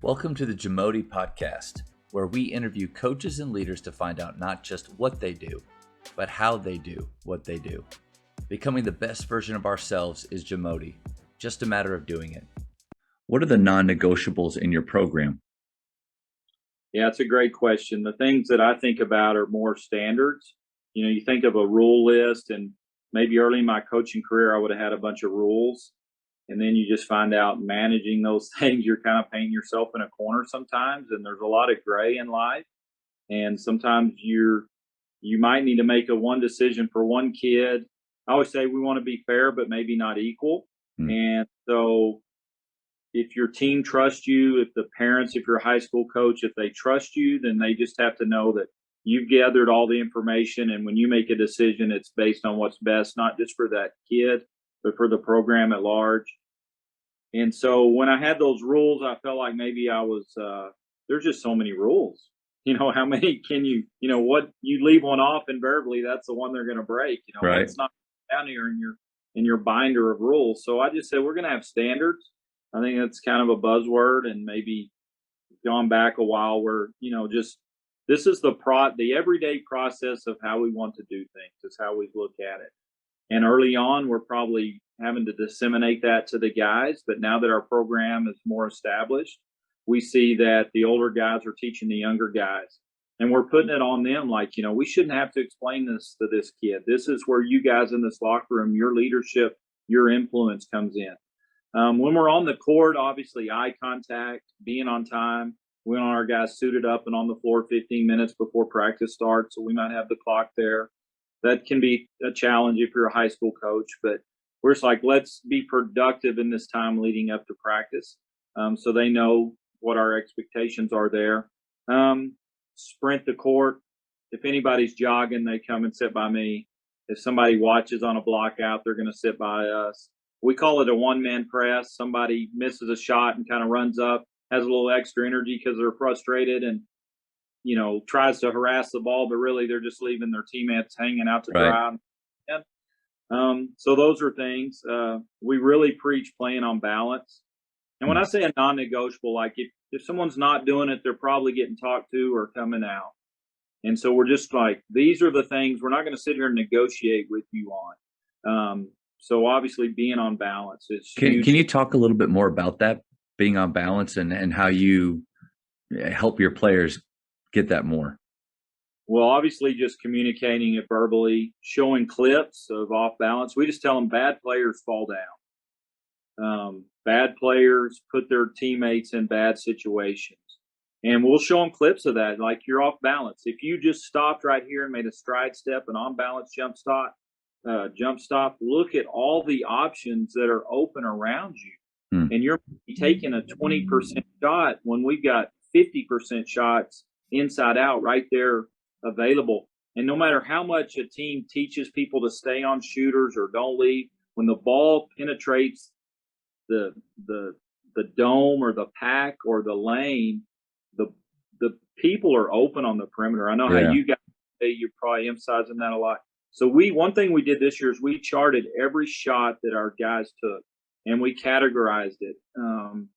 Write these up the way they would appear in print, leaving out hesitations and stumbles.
Welcome to the JAMODI podcast, where we interview coaches and leaders to find out not just what they do, but how they do what they do. Becoming the best version of ourselves is JAMODI, just a matter of doing it. What are the non-negotiables in your program? Yeah, it's a great question. The things that I think about are more standards. You think of a rule list, and maybe early in my coaching career, I would have had a bunch of rules. And then you just find out managing those things, you're kind of painting yourself in a corner sometimes. And there's a lot of gray in life. And sometimes you might need to make one decision for one kid. I always say we want to be fair, but maybe not equal. And so if your team trusts you, if the parents, if you're a high school coach, if they trust you, then they just have to know that you've gathered all the information. And when you make a decision, it's based on what's best, not just for that kid, but for the program at large. And so when I had those rules, I felt like maybe I was, there's just so many rules. How many can what you leave one off invariably, that's the one they're going to break. Right. It's not down here in your binder of rules. So I just said, we're going to have standards. I think that's kind of a buzzword, and maybe gone back a while where, just this is the everyday process of how we want to do things, is how we look at it. And early on, we're probably having to disseminate that to the guys. But now that our program is more established, we see that the older guys are teaching the younger guys. And we're putting it on them like, we shouldn't have to explain this to this kid. This is where you guys in this locker room, your leadership, your influence comes in. When we're on the court, obviously eye contact, being on time. We want our guys suited up and on the floor 15 minutes before practice starts. So we might have the clock there. That can be a challenge if you're a high school coach, but we're just like, let's be productive in this time leading up to practice. So they know what our expectations are there. Sprint the court. If anybody's jogging, they come and sit by me. If somebody watches on a block out, they're going to sit by us. We call it a one-man press. Somebody misses a shot and kind of runs up, has a little extra energy because they're frustrated and, tries to harass the ball, but really they're just leaving their teammates hanging out to dry. So those are things. We really preach playing on balance. And when I say a non-negotiable, like if someone's not doing it, they're probably getting talked to or coming out. And so we're just like, these are the things we're not going to sit here and negotiate with you on. So obviously being on balance is huge. Can you talk a little bit more about that, being on balance, and how you help your players get that more? Well, obviously just communicating it verbally, showing clips of off balance. We just tell them bad players fall down. Bad players put their teammates in bad situations. And we'll show them clips of that, like you're off balance. If you just stopped right here and made a stride step, an on balance jump stop, look at all the options that are open around you. And you're taking a 20% shot when we've got 50% shots inside out right there available. And no matter how much a team teaches people to stay on shooters or don't leave, when the ball penetrates the dome or the pack or the lane, the people are open on the perimeter. I know how you guys say, you're probably emphasizing that a lot. So one thing we did this year is we charted every shot that our guys took and we categorized it. And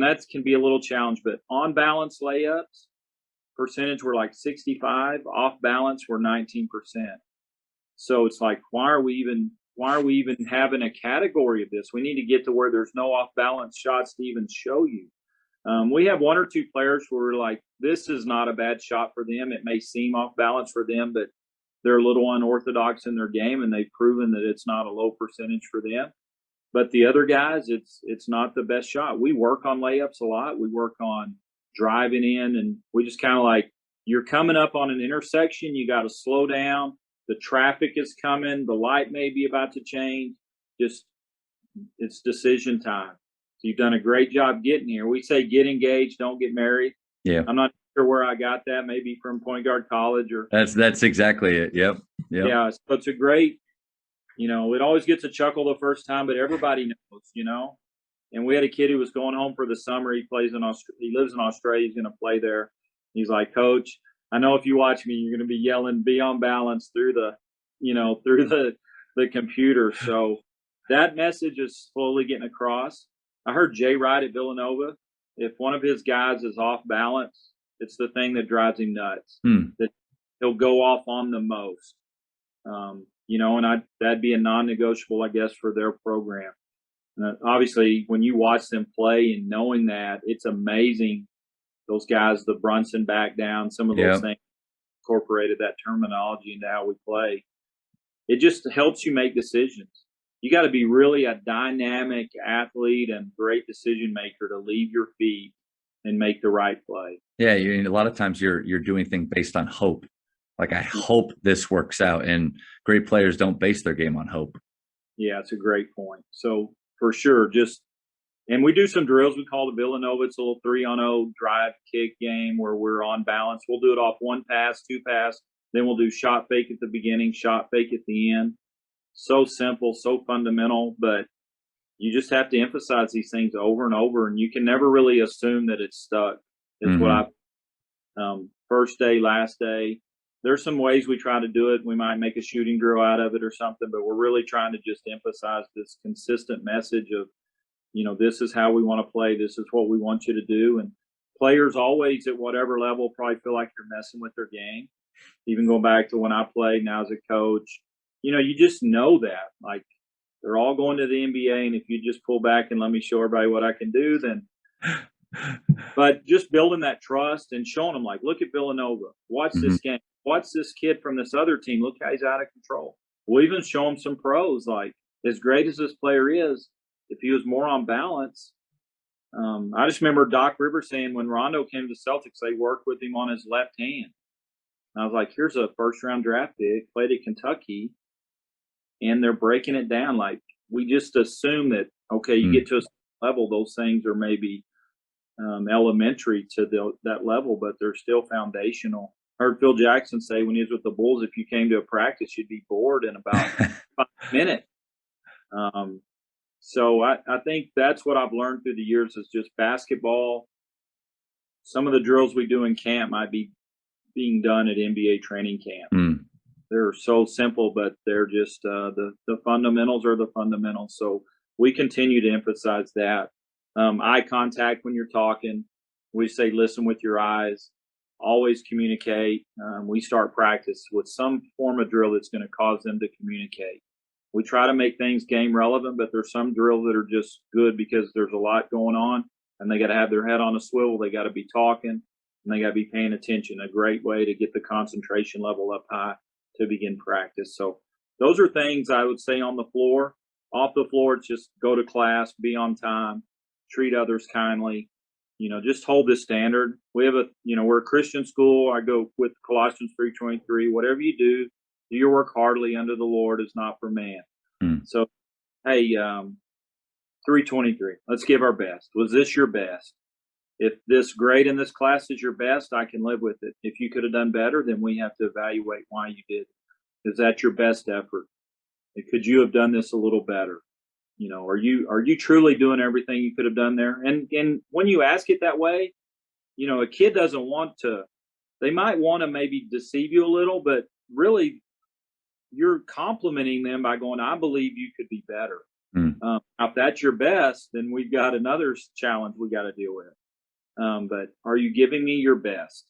that can be a little challenge, but on balance layups percentage were like 65, off balance were 19%. So it's like, why are we even having a category of this? We need to get to where there's no off balance shots to even show you. We have one or two players where we're like, this is not a bad shot for them. It may seem off balance for them, but they're a little unorthodox in their game, and they've proven that it's not a low percentage for them. But the other guys, it's not the best shot. We work on layups a lot. We work on driving in, and we just kind of like, you're coming up on an intersection, you got to slow down. The traffic is coming. The light may be about to change. Just, it's decision time. So you've done a great job getting here. We say get engaged, don't get married. Yeah. I'm not sure where I got that, maybe from Point Guard College or. That's exactly it. Yep. Yeah. So it's a great, it always gets a chuckle the first time, but everybody knows, And we had a kid who was going home for the summer. He lives in Australia. He's going to play there. He's like, Coach, I know if you watch me, you're going to be yelling, be on balance through the computer. So that message is slowly getting across. I heard Jay Wright at Villanova if one of his guys is off balance, it's the thing that drives him nuts. That he'll go off on the most. And that'd be a non-negotiable, I guess, for their program. Obviously, when you watch them play and knowing that, it's amazing. Those guys, the Brunson back down, some of those things, incorporated that terminology into how we play. It just helps you make decisions. You got to be really a dynamic athlete and great decision maker to leave your feet and make the right play. Yeah, a lot of times you're doing things based on hope. Like, I hope this works out, and great players don't base their game on hope. Yeah, it's a great point. So for sure, and we do some drills. We call the Villanova. It's a little 3-on-0 drive kick game where we're on balance. We'll do it off 1 pass, 2 pass. Then we'll do shot fake at the beginning, shot fake at the end. So simple, so fundamental, but you just have to emphasize these things over and over, and you can never really assume that it's stuck. It's what first day, last day. There's some ways we try to do it. We might make a shooting drill out of it or something, but we're really trying to just emphasize this consistent message of, this is how we want to play. This is what we want you to do. And players always at whatever level probably feel like you're messing with their game. Even going back to when I played now as a coach, you just know that. Like, they're all going to the NBA, and if you just pull back and let me show everybody what I can do, then but just building that trust and showing them, like, look at Villanova. Watch this game. Watch this kid from this other team. Look how he's out of control. We'll even show them some pros. Like, as great as this player is, if he was more on balance, I just remember Doc Rivers saying when Rondo came to Celtics, they worked with him on his left hand. And I was like, here's a first-round draft pick, played at Kentucky, and they're breaking it down. Like, we just assume that, okay, you get to a level, those things are maybe elementary to that level, but they're still foundational. I heard Phil Jackson say when he was with the Bulls, if you came to a practice, you'd be bored in about 5 minutes. So I think that's what I've learned through the years is just basketball. Some of the drills we do in camp might be being done at NBA training camp. They're so simple, but they're just the fundamentals are the fundamentals. So we continue to emphasize that. Eye contact when you're talking. We say listen with your eyes. Always communicate. We start practice with some form of drill that's going to cause them to communicate. We try to make things game relevant, but there's some drills that are just good because there's a lot going on, and they got to have their head on a swivel. They got to be talking, and they got to be paying attention. A great way to get the concentration level up high to begin practice. So those are things I would say on the floor. Off the floor, it's just go to class, be on time, treat others kindly. Just hold this standard. We have we're a Christian school. I go with Colossians 3:23. Whatever you do your work heartily under the Lord is not for man. So, hey, 3:23. Let's give our best. Was this your best? If this grade in this class is your best, I can live with it. If you could have done better, then we have to evaluate why you did. Is that your best effort? And could you have done this a little better? Are you truly doing everything you could have done there? And when you ask it that way, a kid doesn't want to. They might want to maybe deceive you a little, but really, you're complimenting them by going, I believe you could be better. If that's your best, then we've got another challenge we got to deal with. But are you giving me your best?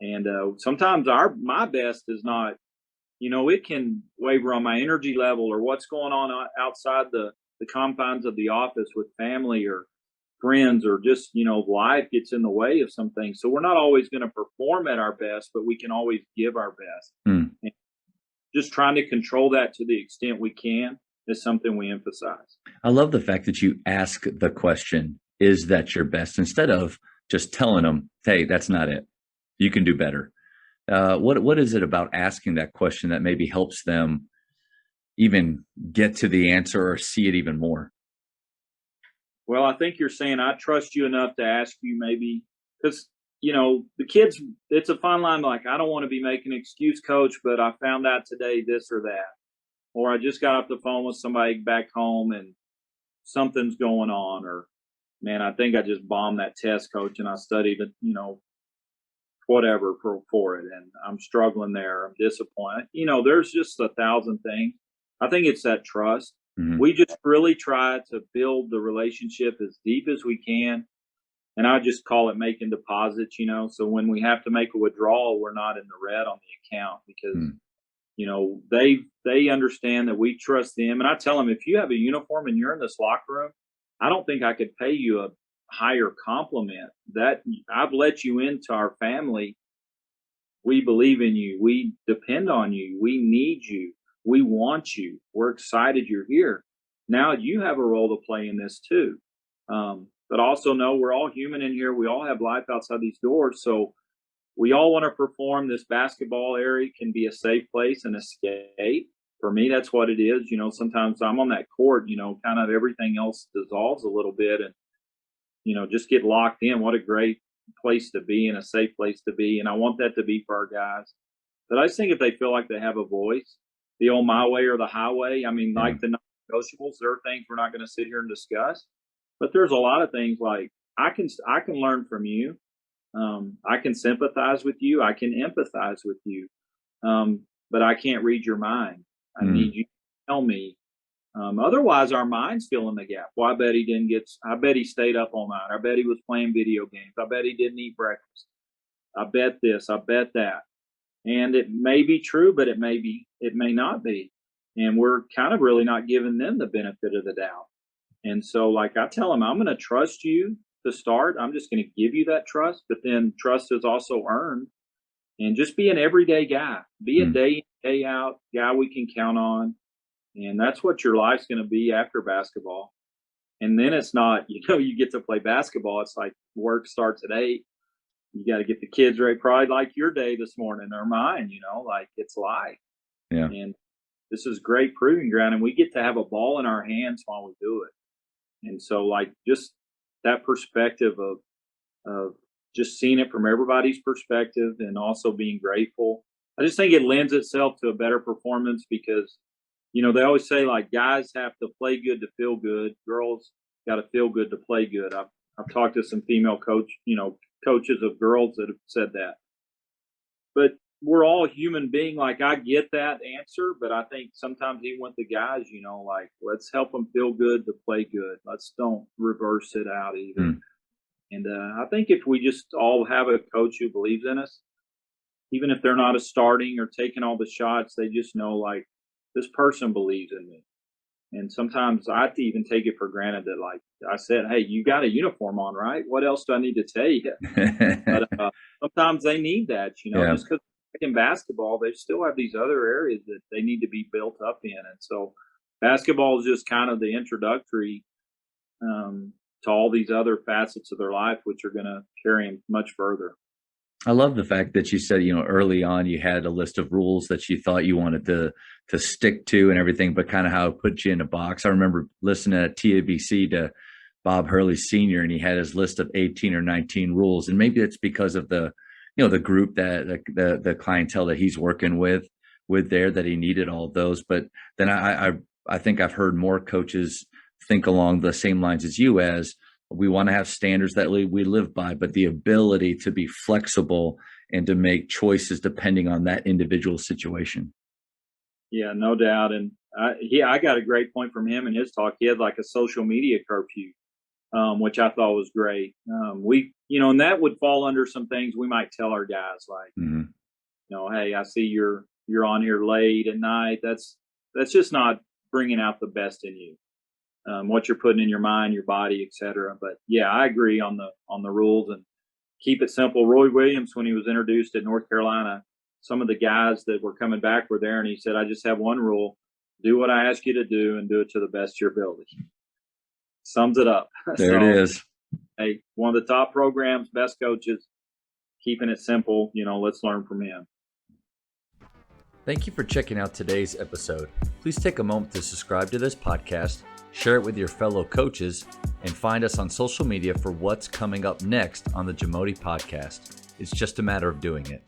And sometimes my best is not, it can waver on my energy level or what's going on outside the confines of the office with family or friends, or just, life gets in the way of some things. So we're not always going to perform at our best, but we can always give our best. And just trying to control that to the extent we can is something we emphasize. I love the fact that you ask the question, is that your best? Instead of just telling them, hey, that's not it. You can do better. What is it about asking that question that maybe helps them even get to the answer or see it even more? Well, I think you're saying I trust you enough to ask you, maybe, because the kids, it's a fine line. Like, I don't want to be making an excuse, coach, but I found out today this or that, or I just got off the phone with somebody back home and something's going on, or man, I think I just bombed that test, coach, and I studied it, whatever for it, and I'm struggling there. I'm disappointed. There's just 1,000 things. I think it's that trust. We just really try to build the relationship as deep as we can. And I just call it making deposits, so when we have to make a withdrawal, we're not in the red on the account because, they understand that we trust them. And I tell them, if you have a uniform and you're in this locker room, I don't think I could pay you a higher compliment. That I've let you into our family. We believe in you. We depend on you. We need you. We want you. We're excited you're here. Now you have a role to play in this too. But also know we're all human in here. We all have life outside these doors. So we all want to perform. This basketball area can be a safe place and escape. For me, that's what it is. Sometimes I'm on that court, kind of everything else dissolves a little bit and, just get locked in. What a great place to be and a safe place to be. And I want that to be for our guys. But I just think if they feel like they have a voice, the old my way or the highway, like the non-negotiables, there are things we're not going to sit here and discuss. But there's a lot of things like I can learn from you. I can sympathize with you. I can empathize with you. But I can't read your mind. I need you to tell me. Otherwise, our minds fill in the gap. Well, I bet he stayed up all night. I bet he was playing video games. I bet he didn't eat breakfast. I bet this. I bet that. And it may be true, but it may not be. And we're kind of really not giving them the benefit of the doubt. And so, like I tell them, I'm going to trust you to start. I'm just going to give you that trust. But then trust is also earned. And just be an everyday guy. Be a day in, day out guy we can count on. And that's what your life's going to be after basketball. And then it's not, you get to play basketball. It's like work starts at 8. You got to get the kids ready, probably like your day this morning or mine, like it's life. Yeah. And this is great proving ground. And we get to have a ball in our hands while we do it. And so like just that perspective of just seeing it from everybody's perspective and also being grateful. I just think it lends itself to a better performance because, they always say like guys have to play good to feel good. Girls got to feel good to play good. I've talked to some female coaches of girls that have said that. But we're all human beings. Like I get that answer, but I think sometimes even with the guys, like let's help them feel good to play good. Let's don't reverse it out either. And I think if we just all have a coach who believes in us, even if they're not a starting or taking all the shots, they just know like this person believes in me. And sometimes I have to even take it for granted that like I said, hey, you got a uniform on, right? What else do I need to tell you? But sometimes they need that, just because in basketball, they still have these other areas that they need to be built up in. And so basketball is just kind of the introductory to all these other facets of their life, which are going to carry them much further. I love the fact that you said, early on you had a list of rules that you thought you wanted to stick to and everything, but kind of how it put you in a box. I remember listening at TABC to Bob Hurley Sr., and he had his list of 18 or 19 rules. And maybe it's because of the group that the clientele that he's working with there, that he needed all of those. But then I think I've heard more coaches think along the same lines as you, as we want to have standards that we live by, but the ability to be flexible and to make choices depending on that individual situation. Yeah, no doubt. And I got a great point from him in his talk. He had like a social media curfew, which I thought was great. And that would fall under some things we might tell our guys like, hey, I see you're on here late at night. That's just not bringing out the best in you. What you're putting in your mind, your body, etc. But yeah, I agree on the rules and keep it simple. Roy Williams, when he was introduced at North Carolina, some of the guys that were coming back were there, and he said, I just have one rule: do what I ask you to do and do it to the best of your ability. Sums it up. There it is. Hey, one of the top programs, best coaches, keeping it simple. Let's learn from him. Thank you for checking out today's episode. Please take a moment to subscribe to this podcast, share it with your fellow coaches, and find us on social media for what's coming up next on the JAMODI podcast. It's just a matter of doing it.